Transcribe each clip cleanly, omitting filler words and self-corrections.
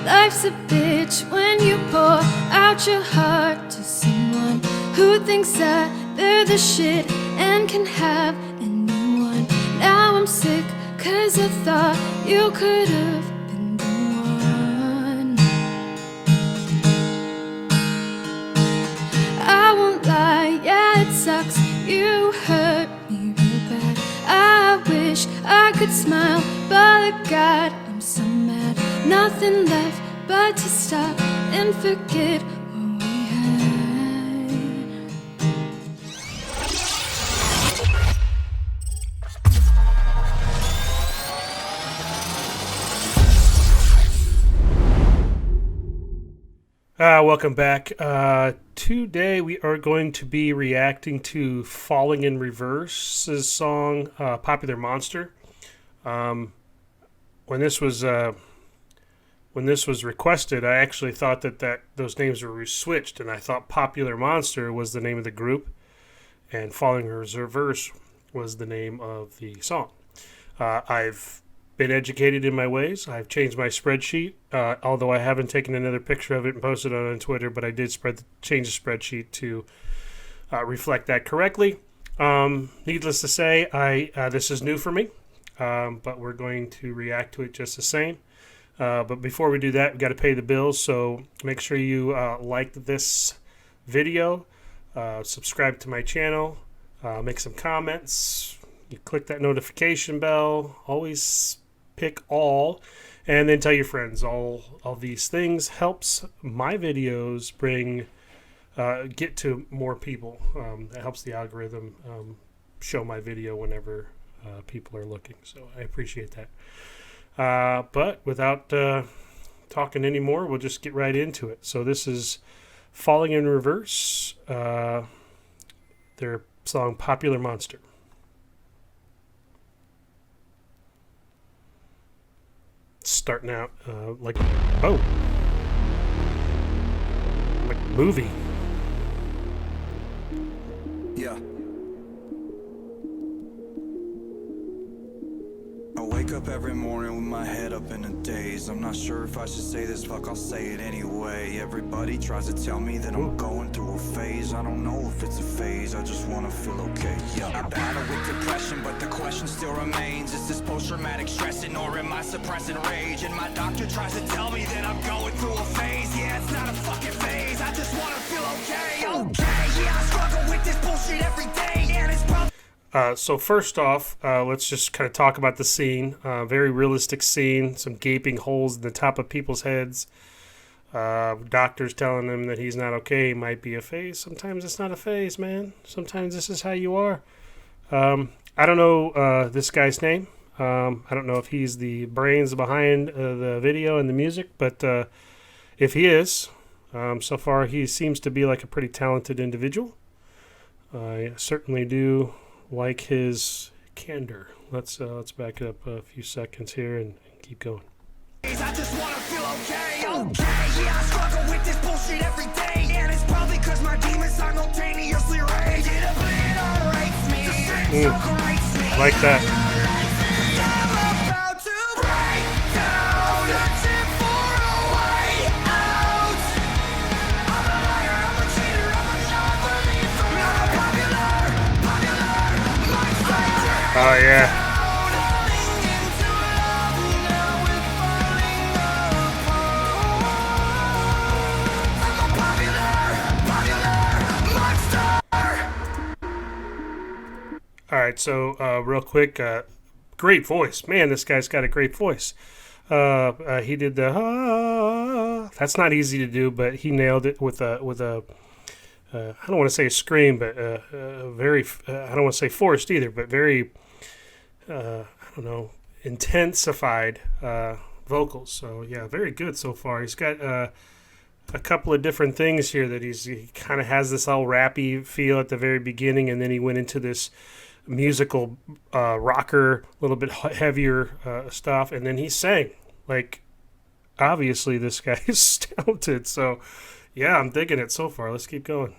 Life's a bitch when you pour out your heart to someone who thinks that they're the shit and can have anyone. Now I'm sick 'cause I thought you could have been the one. I won't lie, yeah it sucks, you hurt me real bad. I wish I could smile, but God, I'm so mad. Nothing left but to stop and forget what we had. Welcome back. Today we are going to be reacting to Falling in Reverse's song, Popular Monster. When this was requested, I actually thought that those names were switched, and I thought Popular Monster was the name of the group, and Falling in Reverse was the name of the song. I've been educated in my ways. I've changed my spreadsheet, although I haven't taken another picture of it and posted it on Twitter, but I did change the spreadsheet to reflect that correctly. Needless to say, this is new for me, but we're going to react to it just the same. But before we do that, we've got to pay the bills, so make sure you like this video, subscribe to my channel, make some comments, you click that notification bell, always pick all, and then tell your friends. All these things helps my videos get to more people. That helps the algorithm show my video whenever people are looking, so I appreciate that. But without talking anymore, we'll just get right into it. So this is Falling in Reverse, their song Popular Monster. Starting out like a movie. Yeah. I wake up every morning with my head up in a daze. I'm not sure if I should say this, fuck, I'll say it anyway. Everybody tries to tell me that I'm going through a phase. I don't know if it's a phase, I just wanna feel okay. Yeah. I battle with depression, but the question still remains. Is this post-traumatic stressing or am I suppressing rage? And my doctor tries to tell me that I'm going through a phase. Yeah, it's not a fucking phase, I just wanna feel okay. Okay, yeah, I struggle with this bullshit every day, and it's probably so first off, let's just kind of talk about the scene. Very realistic scene. Some gaping holes in the top of people's heads. Doctors telling him that he's not okay. He might be a phase. Sometimes it's not a phase, man. Sometimes this is how you are. I don't know this guy's name. I don't know if he's the brains behind the video and the music, but if he is, so far he seems to be like a pretty talented individual. I certainly do like his candor. Let's back it up a few seconds here and keep going. I just wanna feel okay. Okay, yeah, I struggle with this bullshit every day, and it's probably cause my demons simultaneously rage. It obliterates me. I like that. I'm about to break down, searching for a way out. I'm a liar, I'm a cheater, I'm a non-believer. I'm a popular monster. Oh yeah. All right, so real quick, great voice, man. This guy's got a great voice. He did the that's not easy to do, but he nailed it with a I don't want to say a scream, but very I don't want to say forced either, but very I don't know, intensified vocals. So yeah, very good so far. He's got a couple of different things here that he kind of has this all rappy feel at the very beginning, and then he went into this musical rocker, a little bit heavier stuff, and then he sang. Like, obviously this guy is talented, so yeah, I'm digging it so far. Let's keep going.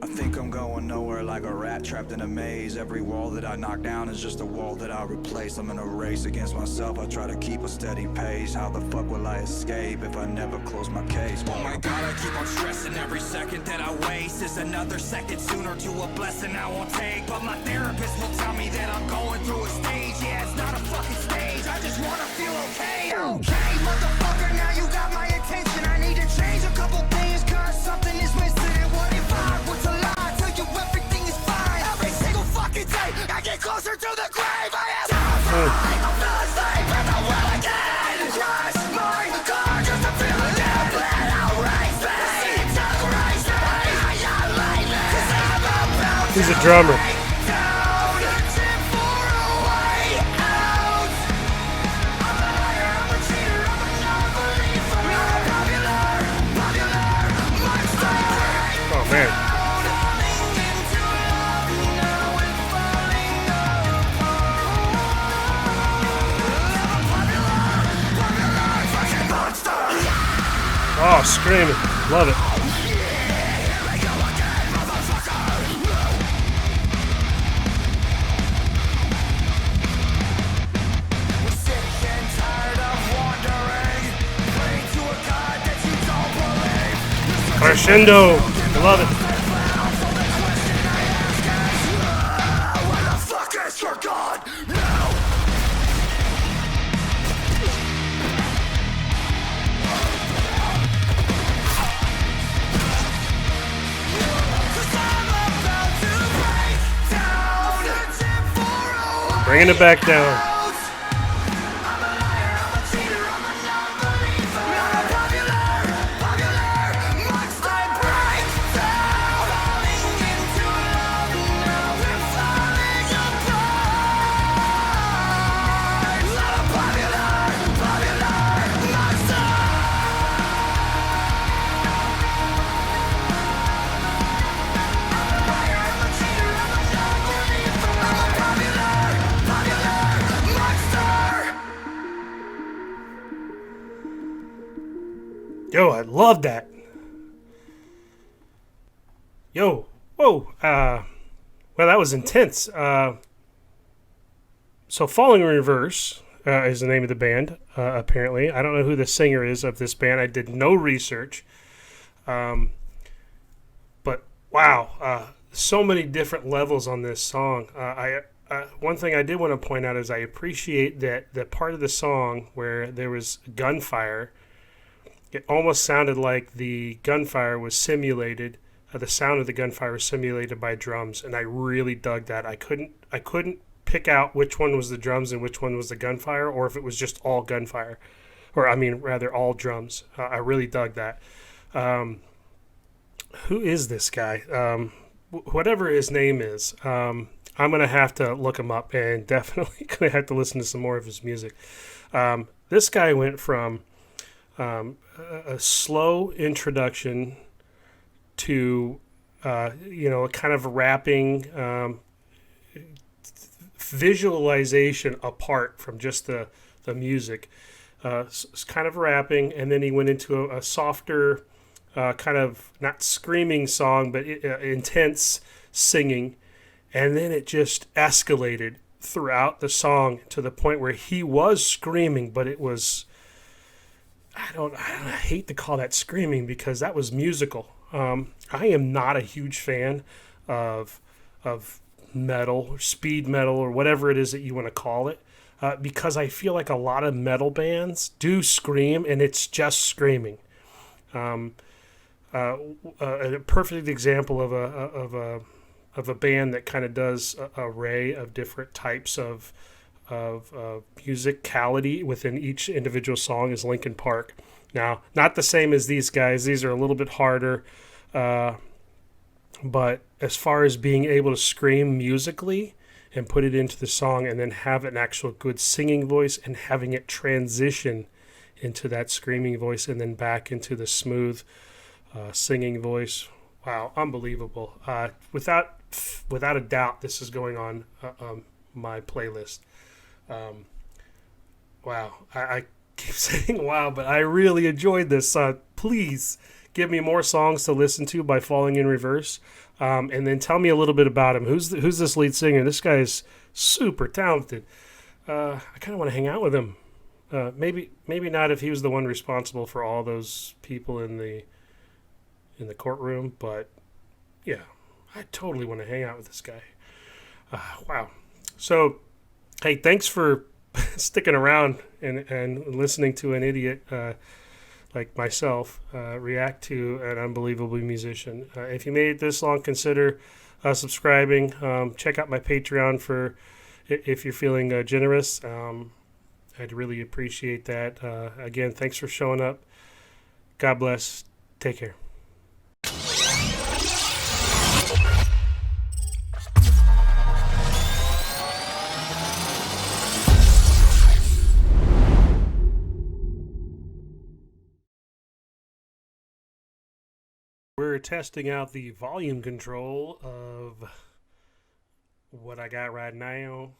I think I'm going nowhere. nowhere like a rat trapped in a maze. Every wall that I knock down is just a wall that I replace. I'm in a race against myself, I try to keep a steady pace. How the fuck will I escape if I never close my case? Oh my god, I keep on stressing. Every second that I waste is another second sooner to a blessing I won't take. But my therapist will tell me that I'm going through a stage. Yeah, it's not a fucking stage, I just wanna feel okay. Okay, motherfucker, now you got my attention. I need to change a couple things, cause something is missing. And what if I was a lie? Tell you everything is fine. Every single fucking day, I get closer to the grave. I am terrified, I'm feeling safe, and I will again. Crush my car just to feel again. Let out race me, integrate me. Annihilate me, 'cause I'm about He's a drummer. Oh man. Oh, screaming. Love it. Crescendo. I love it. Where the fuck is your God? No! Bringing it back down. Yo, I love that. Yo, whoa. Well, that was intense. So Falling in Reverse is the name of the band, apparently. I don't know who the singer is of this band. I did no research. But, wow, so many different levels on this song. One thing I did want to point out is I appreciate that the part of the song where there was gunfire, it almost sounded like the gunfire was simulated. The sound of the gunfire was simulated by drums, and I really dug that. I couldn't pick out which one was the drums and which one was the gunfire, or if it was just all gunfire, or I mean rather all drums. I really dug that. Who is this guy? Whatever his name is, I'm gonna have to look him up, and definitely gonna have to listen to some more of his music. This guy went from a slow introduction to a kind of rapping visualization apart from just the music. Kind of rapping, and then he went into a softer kind of not screaming song, but intense singing, and then it just escalated throughout the song to the point where he was screaming, but it was I hate to call that screaming because that was musical. I am not a huge fan of metal or speed metal or whatever it is that you want to call it, because I feel like a lot of metal bands do scream and it's just screaming. A perfect example of a band that kind of does an array of different types of musicality within each individual song is Linkin Park. Now, not the same as these guys. These are a little bit harder. But as far as being able to scream musically and put it into the song and then have an actual good singing voice and having it transition into that screaming voice and then back into the smooth singing voice. Wow, unbelievable. Without a doubt, this is going on my playlist. Wow, I keep saying wow, but I really enjoyed this. Please give me more songs to listen to by Falling in Reverse, and then tell me a little bit about him. Who's this lead singer? This guy is super talented. I kind of want to hang out with him. Maybe not if he was the one responsible for all those people in the courtroom, but yeah, I totally want to hang out with this guy. Wow. So, hey, thanks for sticking around and listening to an idiot like myself react to an unbelievable musician. If you made it this long, consider subscribing. Check out my Patreon for if you're feeling generous. I'd really appreciate that. Again, thanks for showing up. God bless. Take care. We're testing out the volume control of what I got right now.